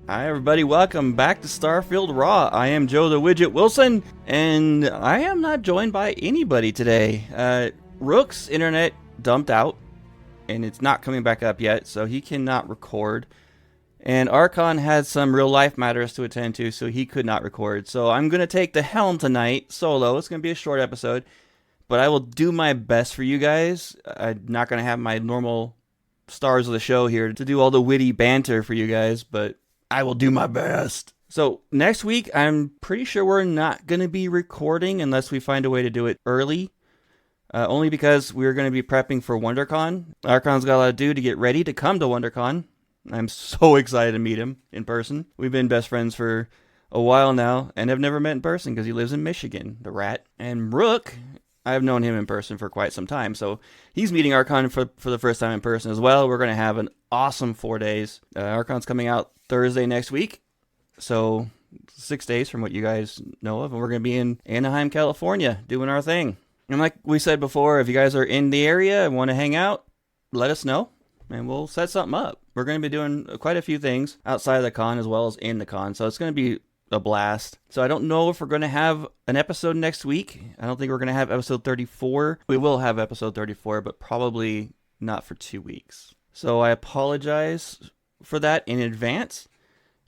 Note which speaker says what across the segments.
Speaker 1: Hi everybody, welcome back to Starfield Raw. I am Joe the Widget Wilson, and I am not joined by anybody today. Rook's internet dumped out, and it's not coming back up yet, so he cannot record. And Archon had some real life matters to attend to, so he could not record. So I'm going to take the helm tonight, solo. It's going to be a short episode, but I will do my best for you guys. I'm not going to have my normal stars of the show here to do all the witty banter for you guys, but I will do my best. So next week, I'm pretty sure we're not going to be recording unless we find a way to do it early. Only because we're going to be prepping for WonderCon. Archon's got a lot to do to get ready to come to WonderCon. I'm so excited to meet him in person. We've been best friends for a while now and have never met in person because he lives in Michigan, the rat. And Rook, I've known him in person for quite some time. So he's meeting Archon for the first time in person as well. We're going to have an awesome 4 days. Archon's coming out Thursday next week, so 6 days from what you guys know of, and we're going to be in Anaheim, California, doing our thing. And like we said before, if you guys are in the area and want to hang out, let us know, and we'll set something up. We're going to be doing quite a few things outside of the con as well as in the con, so it's going to be a blast. So I don't know if we're going to have an episode next week. I don't think we're going to have episode 34. We will have episode 34, but probably not for 2 weeks. So I apologize for that in advance.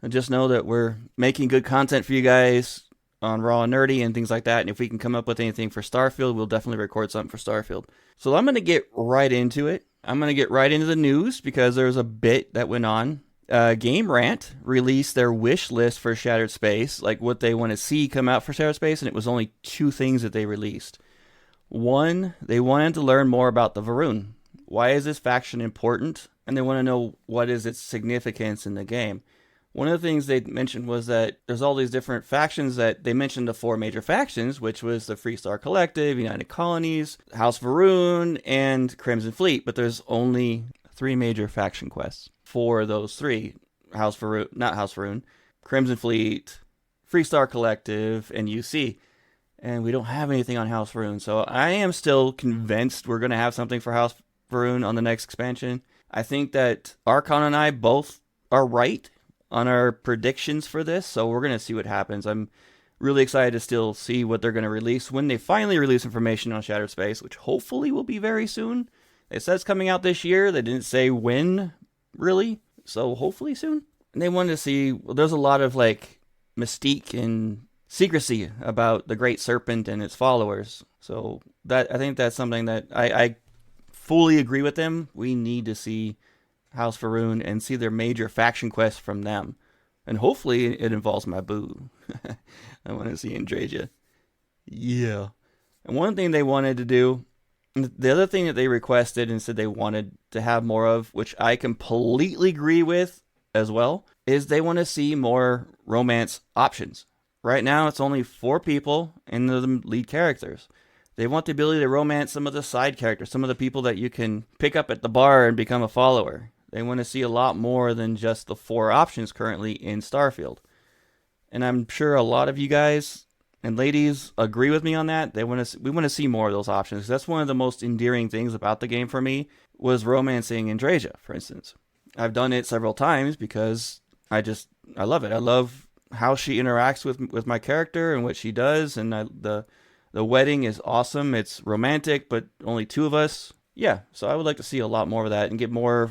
Speaker 1: And just know that we're making good content for you guys on Raw and Nerdy and things like that. And if we can come up with anything for Starfield, we'll definitely record something for Starfield. So I'm going to get right into it. I'm going to get right into the news because there's a bit that went on. GameRant released their wish list for Shattered Space, like what they want to see come out for Shattered Space, and it was only 2 things that they released. One, they wanted to learn more about the Varun. Why is this faction important? And they want to know what is its significance in the game. One of the things they mentioned was that there's all these different factions that they mentioned the 4 major factions, which was the Freestar Collective, United Colonies, House Varun, and Crimson Fleet. But there's only 3 major faction quests for those 3. House Varun, Crimson Fleet, Freestar Collective, and UC. And we don't have anything on House Varun. So I am still convinced we're going to have something for House Varun on the next expansion. I think that Archon and I both are right on our predictions for this, so we're going to see what happens. I'm really excited to still see what they're going to release when they finally release information on Shattered Space, which hopefully will be very soon. They said it's coming out this year. They didn't say when, really, so hopefully soon. And they wanted to see, well, there's a lot of like mystique and secrecy about the Great Serpent and its followers. So that I think that's something that I fully agree with them. We need to see House Varun and see their major faction quests from them. And hopefully it involves my boo. I want to see Andreja. Yeah. And one thing they wanted to do, the other thing that they requested and said they wanted to have more of, which I completely agree with as well, is they want to see more romance options. Right now it's only 4 people and they're the lead characters. They want the ability to romance some of the side characters, some of the people that you can pick up at the bar and become a follower. They want to see a lot more than just the 4 options currently in Starfield. And I'm sure a lot of you guys and ladies agree with me on that. We want to see more of those options. That's one of the most endearing things about the game for me was romancing Andreja, for instance. I've done it several times because I love it. I love how she interacts with my character and what she does, and the wedding is awesome. It's romantic, but only 2 of us. Yeah, so I would like to see a lot more of that and get more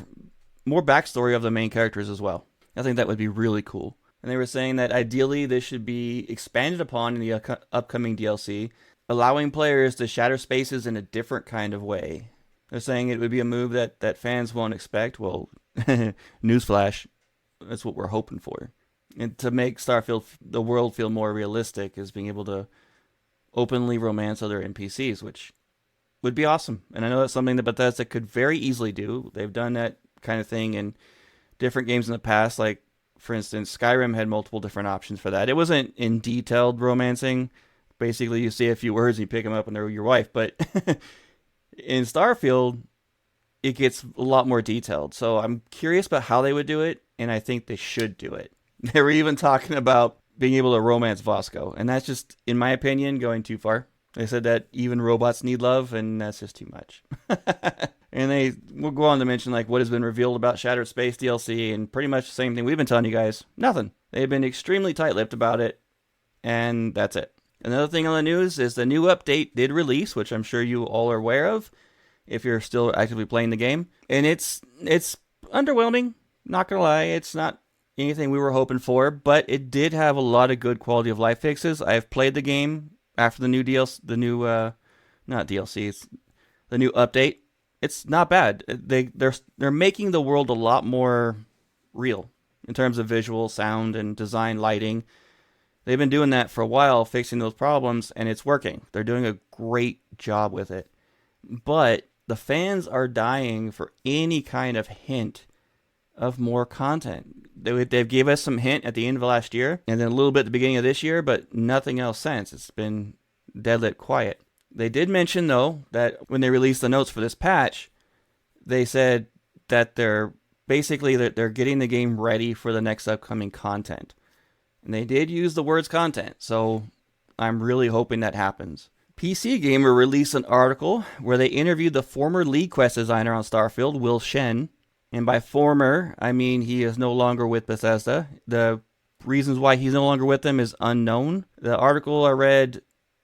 Speaker 1: backstory of the main characters as well. I think that would be really cool. And they were saying that ideally this should be expanded upon in the upcoming DLC, allowing players to shatter spaces in a different kind of way. They're saying it would be a move that fans won't expect. Well, newsflash, that's what we're hoping for. And to make Starfield, the world, feel more realistic is being able to openly romance other NPCs, which would be awesome. And I know that's something that Bethesda could very easily do. They've done that kind of thing in different games in the past. Like, for instance, Skyrim had multiple different options for that. It wasn't in detailed romancing. Basically, you say a few words and you pick them up and they're your wife. But in Starfield, it gets a lot more detailed. So I'm curious about how they would do it, and I think they should do it. They were even talking about being able to romance Vasco, and that's just, in my opinion, going too far. They said that even robots need love, and that's just too much. And they will go on to mention like what has been revealed about Shattered Space DLC, and pretty much the same thing we've been telling you guys. Nothing. They've been extremely tight-lipped about it, and that's it. Another thing on the news is the new update did release, which I'm sure you all are aware of if you're still actively playing the game. And it's underwhelming, not gonna lie. It's not anything we were hoping for, but it did have a lot of good quality of life fixes. I've played the game after the new DLC, not DLC, it's the new update. It's not bad. They're making the world a lot more real in terms of visual, sound, and design, lighting. They've been doing that for a while, fixing those problems, and it's working. They're doing a great job with it. But the fans are dying for any kind of hint of more content. They've gave us some hint at the end of last year, and then a little bit at the beginning of this year, but nothing else since. It's been deadlit quiet. They did mention, though, that when they released the notes for this patch, they said that they're getting the game ready for the next upcoming content. And they did use the words content, so I'm really hoping that happens. PC Gamer released an article where they interviewed the former lead quest designer on Starfield, Will Shen. And by former, I mean he is no longer with Bethesda. The reasons why he's no longer with them is unknown. The article I read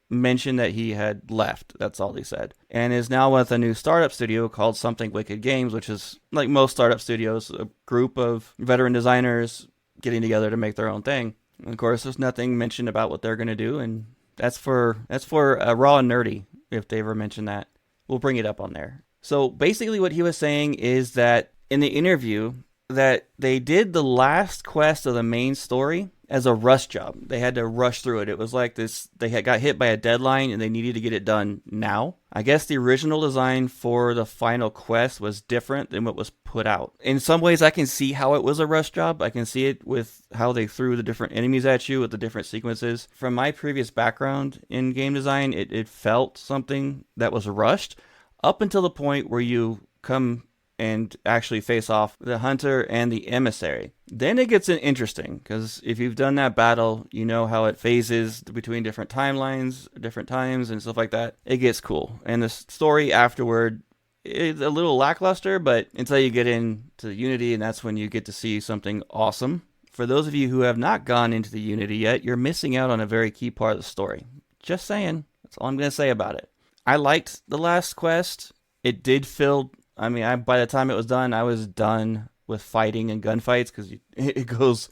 Speaker 1: mentioned that he had left. That's all he said. And is now with a new startup studio called Something Wicked Games, which is, like most startup studios, a group of veteran designers getting together to make their own thing. And of course, there's nothing mentioned about what they're going to do, and that's for Raw and Nerdy, if they ever mention that. We'll bring it up on there. So basically what he was saying is that in the interview that they did the last quest of the main story as a rush job. They had to rush through it. It was like this, got hit by a deadline and they needed to get it done now. I guess the original design for the final quest was different than what was put out. In some ways I can see how it was a rush job. I can see it with how they threw the different enemies at you with the different sequences. From my previous background in game design, it felt something that was rushed up until the point where you come and actually face off the hunter and the emissary. Then it gets interesting, because if you've done that battle, you know how it phases between different timelines, different times, and stuff like that. It gets cool. And the story afterward is a little lackluster, but until you get into Unity, and that's when you get to see something awesome. For those of you who have not gone into the Unity yet, you're missing out on a very key part of the story. Just saying. That's all I'm going to say about it. I liked the last quest. It did feel... by the time it was done, I was done with fighting and gunfights because it goes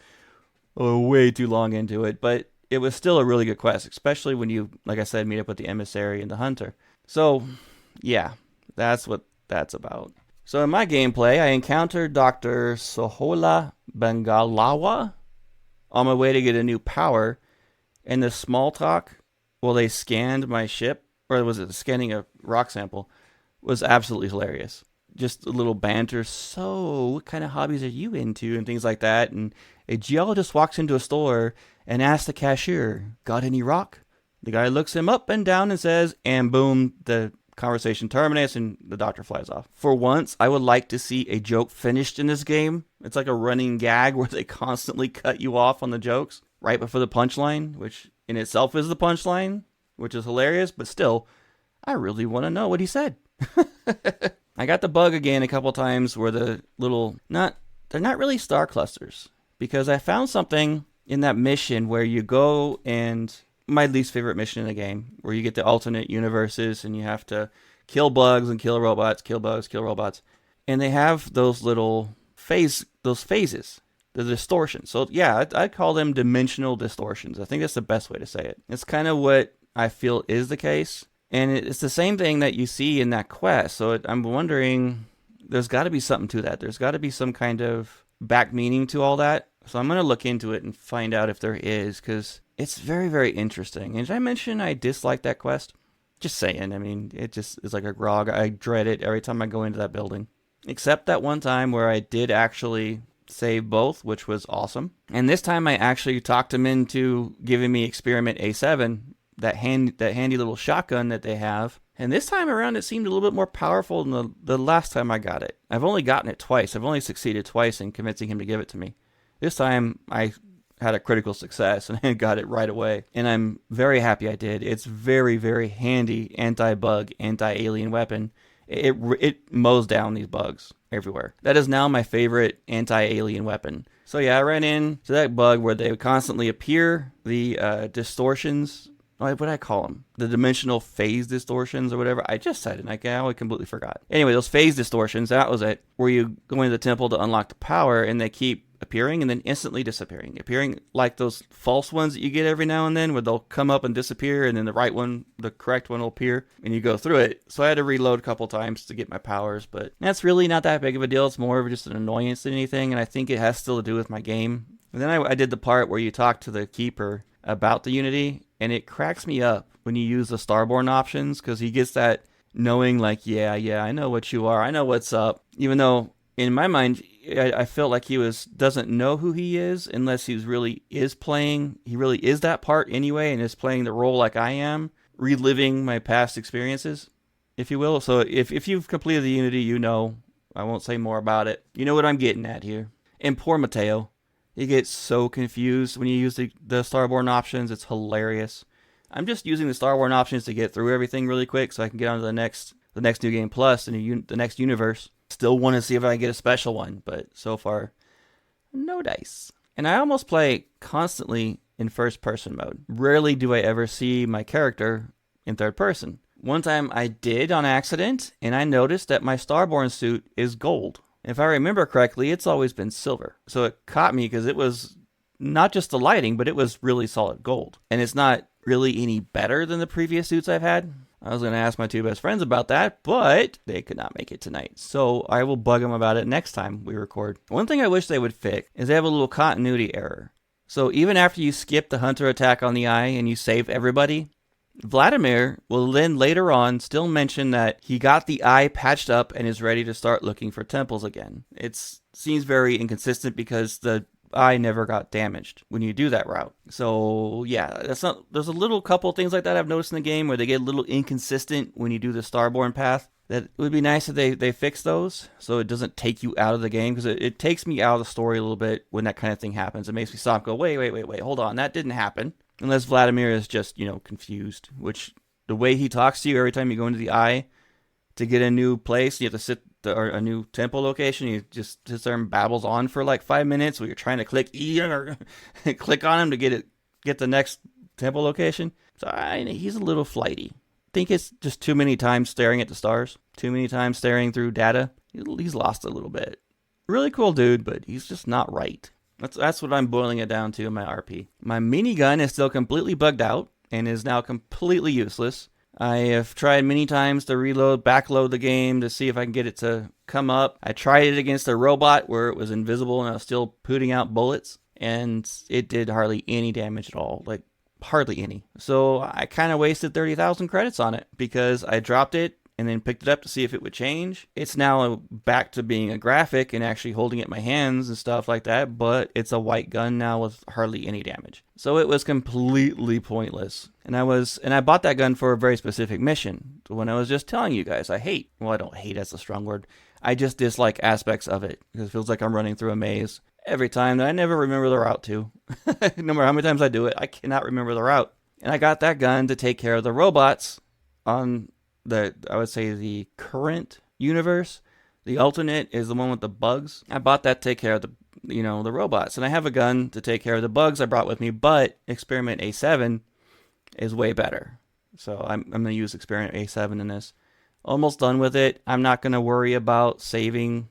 Speaker 1: way too long into it. But it was still a really good quest, especially when you, like I said, meet up with the emissary and the hunter. So, yeah, that's what that's about. So in my gameplay, I encountered Dr. Sohola Bangalawa on my way to get a new power. And the small talk while they scanned my ship, or was it scanning a rock sample, was absolutely hilarious. Just a little banter. So, what kind of hobbies are you into? And things like that. And a geologist walks into a store and asks the cashier, got any rock? The guy looks him up and down and says, and boom, the conversation terminates and the doctor flies off. For once, I would like to see a joke finished in this game. It's like a running gag where they constantly cut you off on the jokes right before the punchline, which in itself is the punchline, which is hilarious. But still, I really want to know what he said. I got the bug again a couple times where they're not really star clusters, because I found something in that mission where you go, and my least favorite mission in the game, where you get the alternate universes and you have to kill bugs and kill robots, kill bugs, kill robots. And they have those phases, the distortions. So yeah, I'd call them dimensional distortions. I think that's the best way to say it. It's kind of what I feel is the case. And it's the same thing that you see in that quest. So I'm wondering, there's got to be something to that. There's got to be some kind of back meaning to all that. So I'm going to look into it and find out if there is, because it's very, very interesting. And did I mention I dislike that quest? Just saying. It just is like a grog. I dread it every time I go into that building. Except that one time where I did actually save both, which was awesome. And this time I actually talked him into giving me Experiment A7, that handy little shotgun that they have. And this time around, it seemed a little bit more powerful than the last time I got it. I've only gotten it twice. I've only succeeded twice in convincing him to give it to me. This time, I had a critical success and I got it right away. And I'm very happy I did. It's very, very handy anti-bug, anti-alien weapon. It mows down these bugs everywhere. That is now my favorite anti-alien weapon. So yeah, I ran into that bug where they would constantly appear, the distortions. What would I call them? The dimensional phase distortions or whatever. I just said it. I completely forgot. Anyway, those phase distortions, that was it. Where you go into the temple to unlock the power and they keep appearing and then instantly disappearing. Appearing like those false ones that you get every now and then where they'll come up and disappear and then the correct one will appear and you go through it. So I had to reload a couple times to get my powers, but that's really not that big of a deal. It's more of just an annoyance than anything, and I think it has still to do with my game. And then I did the part where you talk to the keeper about the Unity, and it cracks me up when you use the Starborn options because he gets that knowing like, yeah, I know what you are. I know what's up. Even though in my mind, I felt like he doesn't know who he is unless he really is playing. He really is that part anyway and is playing the role like I am, reliving my past experiences, if you will. So if you've completed the Unity, you know, I won't say more about it. You know what I'm getting at here. And poor Matteo. He gets so confused when you use the Starborn options. It's hilarious. I'm just using the Starborn options to get through everything really quick so I can get on to the next New Game Plus and the next universe. Still want to see if I can get a special one, but so far, no dice. And I almost play constantly in first-person mode. Rarely do I ever see my character in third person. One time I did on accident, and I noticed that my Starborn suit is gold. If I remember correctly, it's always been silver. So it caught me because it was not just the lighting, but it was really solid gold. And it's not really any better than the previous suits I've had. I was going to ask my two best friends about that, but they could not make it tonight. So I will bug them about it next time we record. One thing I wish they would fix is they have a little continuity error. So even after you skip the hunter attack on the eye and you save everybody, Vladimir will then later on still mention that he got the eye patched up and is ready to start looking for temples again. It seems very inconsistent because the eye never got damaged when you do that route. So yeah, there's a little couple things like that I've noticed in the game where they get a little inconsistent when you do the Starborn path. That it would be nice if they fix those so it doesn't take you out of the game, because it takes me out of the story a little bit when that kind of thing happens. It makes me stop and go, wait, hold on, that didn't happen. Unless Vladimir is just, confused, which the way he talks to you every time you go into the eye to get a new place, you have to or a new temple location, he just sits there and babbles on for like 5 minutes while you're trying to click E or click on him to get the next temple location. So he's a little flighty. I think it's just too many times staring at the stars, too many times staring through data. He's lost a little bit. Really cool dude, but he's just not right. That's what I'm boiling it down to in my RP. My minigun is still completely bugged out and is now completely useless. I have tried many times to backload the game to see if I can get it to come up. I tried it against a robot where it was invisible and I was still putting out bullets, and it did hardly any damage at all. Like, hardly any. So I kind of wasted 30,000 credits on it because I dropped it and then picked it up to see if it would change. It's now back to being a graphic and actually holding it in my hands and stuff like that, but it's a white gun now with hardly any damage. So it was completely pointless. And I bought that gun for a very specific mission. When I was just telling you guys, I don't hate, that's a strong word. I just dislike aspects of it because it feels like I'm running through a maze every time that I never remember the route to. No matter how many times I do it, I cannot remember the route. And I got that gun to take care of the robots on I would say the current universe. The alternate is the one with the bugs. I bought that to take care of the robots. And I have a gun to take care of the bugs I brought with me, but Experiment A7 is way better. So I'm going to use Experiment A7 in this. Almost done with it. I'm not going to worry about saving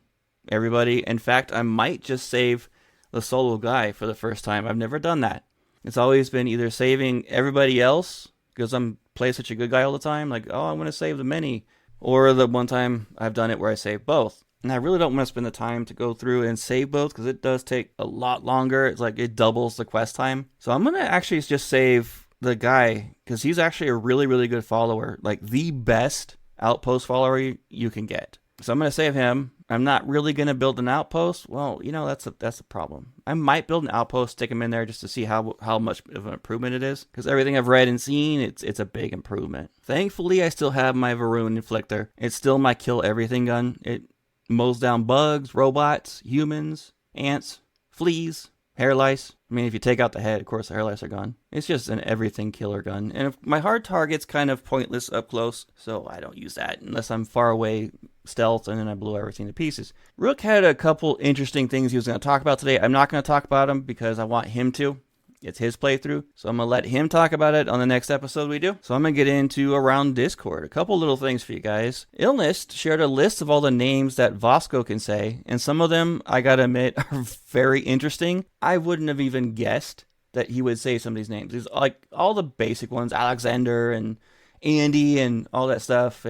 Speaker 1: everybody. In fact, I might just save the solo guy for the first time. I've never done that. It's always been either saving everybody else because I'm play such a good guy all the time, like, I want to save the many, or the one time I've done it where I save both. And I really don't want to spend the time to go through and save both because it does take a lot longer. It's like it doubles the quest time. So I'm going to actually just save the guy because he's actually a really, really good follower, like the best outpost follower you can get. So I'm going to save him. I'm not really going to build an outpost. Well, that's a problem. I might build an outpost, stick him in there just to see how much of an improvement it is. Because everything I've read and seen, it's a big improvement. Thankfully, I still have my Varun Inflictor. It's still my kill everything gun. It mows down bugs, robots, humans, ants, fleas, Hair lice. I mean, if you take out the head, of course the hair lice are gone. It's just an everything killer gun. And if my hard target's kind of pointless up close, so I don't use that unless I'm far away stealth and then I blow everything to pieces. Rook had a couple interesting things he was going to talk about today. I'm not going to talk about them because I want him to. It's his playthrough, so I'm going to let him talk about it on the next episode we do. So I'm going to get into around Discord. A couple little things for you guys. Illnist shared a list of all the names that Vasco can say, and some of them, I got to admit, are very interesting. I wouldn't have even guessed that he would say some of these names. These like all the basic ones, Alexander and Andy and all that stuff.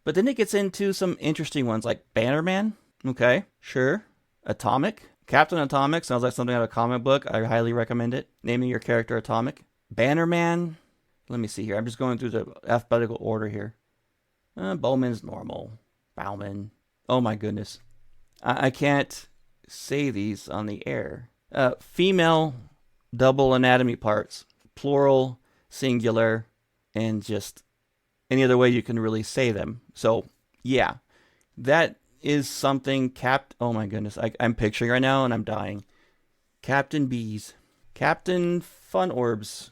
Speaker 1: But then it gets into some interesting ones like Bannerman. Okay, sure. Atomic. Captain Atomic sounds like something out of a comic book. I highly recommend it. Naming your character Atomic. Bannerman. Let me see here. I'm just going through the alphabetical order here. Bowman's normal. Bowman. Oh my goodness. I can't say these on the air. Female double anatomy parts. Plural, singular, and just any other way you can really say them. So, yeah. That is something oh my goodness, I'm picturing right now and I'm dying. Captain Bees. Captain Fun Orbs.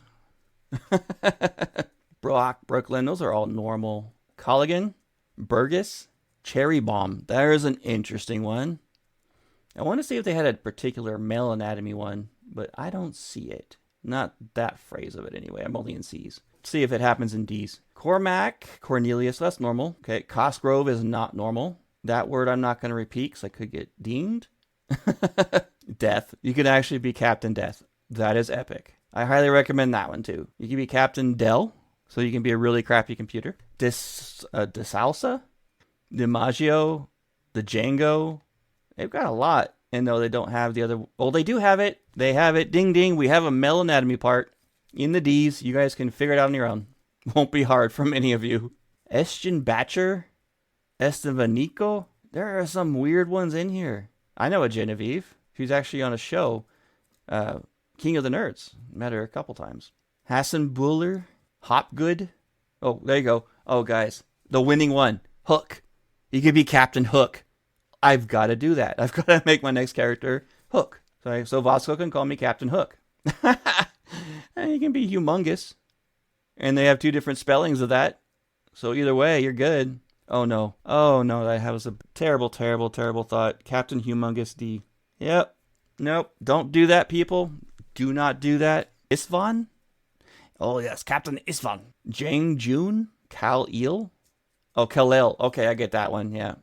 Speaker 1: Brock, Brooklyn, those are all normal. Colligan, Burgess, Cherry Bomb. There is an interesting one. I want to see if they had a particular male anatomy one, but I don't see it. Not that phrase of it anyway. I'm only in C's. See if it happens in D's. Cormac, Cornelius, that's normal. Okay, Cosgrove is not normal. That word I'm not going to repeat because I could get dinged. Death. You could actually be Captain Death. That is epic. I highly recommend that one too. You can be Captain Dell, so you can be a really crappy computer. DeSalsa, DiMaggio, the Django. They've got a lot. And though they don't have the other... Oh, they do have it. They have it. Ding, ding. We have a male anatomy part in the D's. You guys can figure it out on your own. Won't be hard for many of you. Estian Batcher. Estevanico. There are some weird ones in here. I know a Genevieve. She's actually on a show. King of the Nerds. Met her a couple times. Hassan Buller. Hopgood. Oh, there you go. Oh, guys. The winning one. Hook. You could be Captain Hook. I've got to do that. I've got to make my next character Hook. So Vasco can call me Captain Hook. And you can be humongous. And they have two different spellings of that. So either way, you're good. Oh no. Oh no, that was a terrible, terrible, terrible thought. Captain Humongous D. Yep. Nope. Don't do that, people. Do not do that. Isvan? Oh yes, Captain Isvan. Jang June? Cal Eel? Oh, Kal-El. Okay, I get that one, yeah.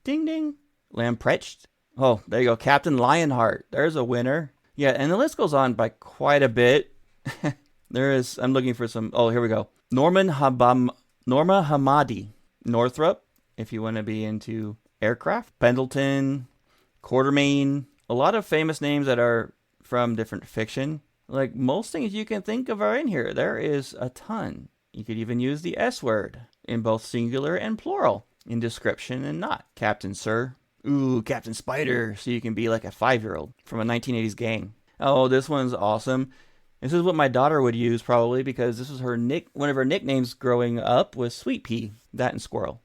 Speaker 1: Ding ding. Lamprecht? Oh, there you go. Captain Lionheart. There's a winner. Yeah, and the list goes on by quite a bit. I'm looking for some. Oh, here we go. Norma Hamadi. Northrop, if you want to be into aircraft. Pendleton. Quartermain. A lot of famous names that are from different fiction. Like most things you can think of are in here. There is a ton. You could even use the S word in both singular and plural in description and not. Captain Sir. Ooh, Captain Spider. So you can be like a 5-year-old from a 1980s gang. Oh, this one's awesome. This is what my daughter would use probably because this was one of her nicknames growing up was Sweet Pea. That and Squirrel.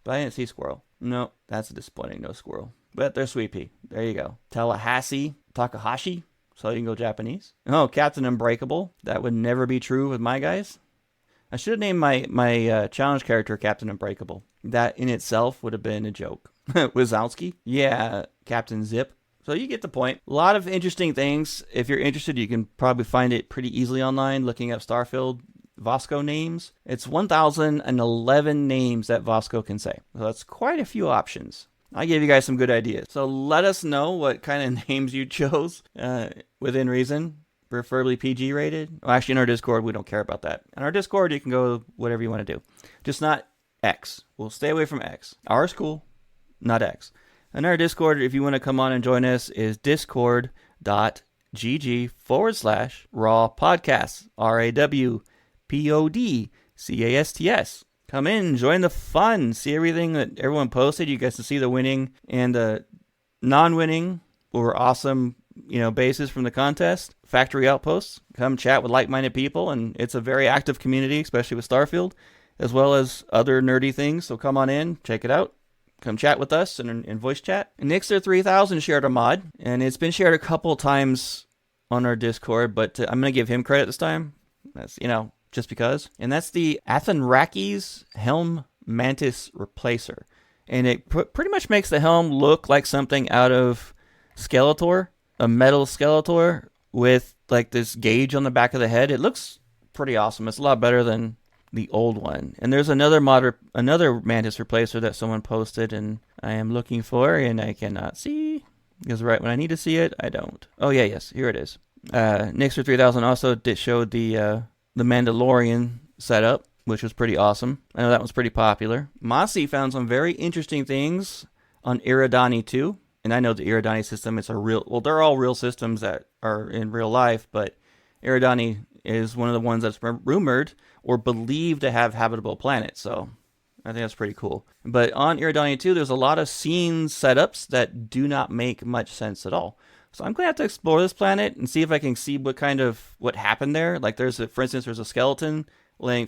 Speaker 1: But I didn't see Squirrel. No, that's disappointing. No Squirrel. But there's Sweet Pea. There you go. Tallahassee. Takahashi. So you can go Japanese. Oh, Captain Unbreakable. That would never be true with my guys. I should have named my challenge character Captain Unbreakable. That in itself would have been a joke. Wazowski. Yeah, Captain Zip. So you get the point. A lot of interesting things. If you're interested, you can probably find it pretty easily online looking up Starfield Vasco names. It's 1,011 names that Vasco can say. So that's quite a few options. I gave you guys some good ideas. So let us know what kind of names you chose within reason. Preferably PG rated. Well, actually, in our Discord, we don't care about that. In our Discord, you can go whatever you want to do. Just not X. We'll stay away from X. R is cool, not X. And our Discord, if you want to come on and join us, is discord.gg/raw podcasts. R.A.W. PODCASTS. Come in, join the fun, see everything that everyone posted. You guys can see the winning and the non-winning or awesome, bases from the contest. Factory outposts. Come chat with like-minded people, and it's a very active community, especially with Starfield, as well as other nerdy things. So come on in, check it out. Come chat with us in voice chat. Nixer3000 shared a mod, and it's been shared a couple times on our Discord, but I'm going to give him credit this time. That's, just because. And that's the Athenraki's Helm Mantis Replacer. And it pretty much makes the helm look like something out of Skeletor, a metal Skeletor with like this gauge on the back of the head. It looks pretty awesome. It's a lot better than the old one. And there's another Mantis Replacer that someone posted, and I am looking for, and I cannot see. Because right when I need to see it, I don't. Oh, yeah, yes. Here it is. Nixer 3000 also showed the Mandalorian setup, which was pretty awesome. I know that one's pretty popular. Mossy found some very interesting things on Iridani 2. And I know the Iridani system is they're all real systems that are in real life, but Iridani is one of the ones that's rumored or believed to have habitable planets. So I think that's pretty cool. But on Iridani 2, there's a lot of scene setups that do not make much sense at all. So I'm going to have to explore this planet and see if I can see what happened there. Like for instance, there's a full skeleton laying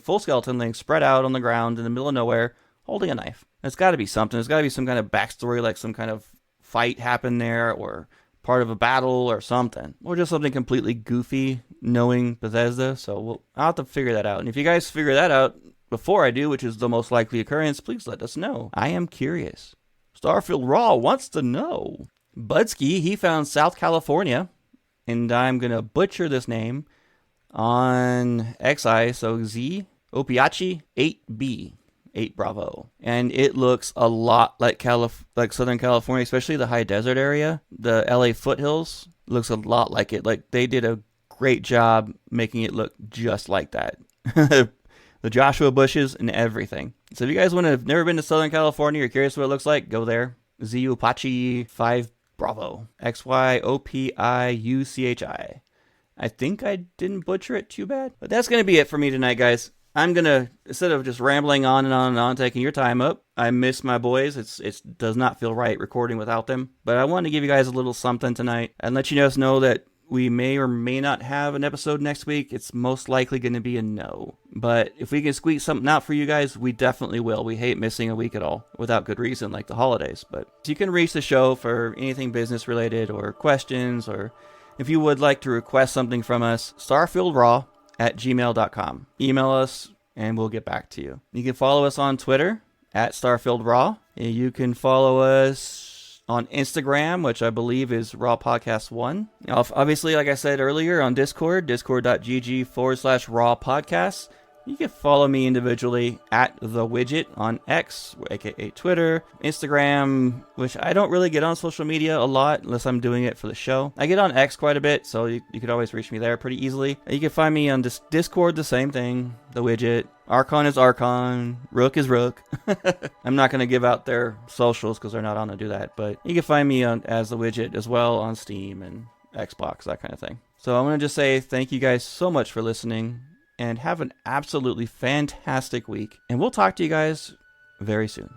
Speaker 1: spread out on the ground in the middle of nowhere, holding a knife. There's got to be something. There's got to be some kind of backstory, like some kind of fight happened there, or part of a battle or something, or just something completely goofy, knowing Bethesda. So I'll have to figure that out. And if you guys figure that out before I do, which is the most likely occurrence, please let us know. I am curious. Starfield Raw wants to know. Budsky, he found South California, and I'm going to butcher this name, on XI, so Z, Opiachi 8B, 8 Bravo. And it looks a lot like Southern California, especially the high desert area. The LA foothills looks a lot like it. Like, they did a great job making it look just like that. The Joshua bushes and everything. So if you guys have never been to Southern California, you're curious what it looks like, go there. Z Opiachi 5 Bravo. XYOPIUCHI. I think I didn't butcher it too bad. But that's going to be it for me tonight, guys. I'm going to, instead of just rambling on and on and on, taking your time up, I miss my boys. It does not feel right recording without them. But I wanted to give you guys a little something tonight and let you guys know that we may or may not have an episode next week. It's most likely going to be a no. But if we can squeeze something out for you guys, we definitely will. We hate missing a week at all without good reason, like the holidays. But you can reach the show for anything business related or questions, or if you would like to request something from us, starfieldraw@gmail.com. Email us and we'll get back to you. You can follow us on Twitter @StarfieldRaw. You can follow us on Instagram, which I believe is Raw Podcast 1. Obviously, like I said earlier, on Discord, discord.gg/Raw Podcasts. You can follow me individually @The Wigit on X, aka Twitter, Instagram, which I don't really get on social media a lot unless I'm doing it for the show. I get on X quite a bit, so you could always reach me there pretty easily. You can find me on Discord, the same thing, The Wigit. Archon is Archon. Rook is Rook. I'm not going to give out their socials because they're not on to do that, but you can find me as The Wigit as well on Steam and Xbox, that kind of thing. So I'm going to just say thank you guys so much for listening, and have an absolutely fantastic week. And we'll talk to you guys very soon.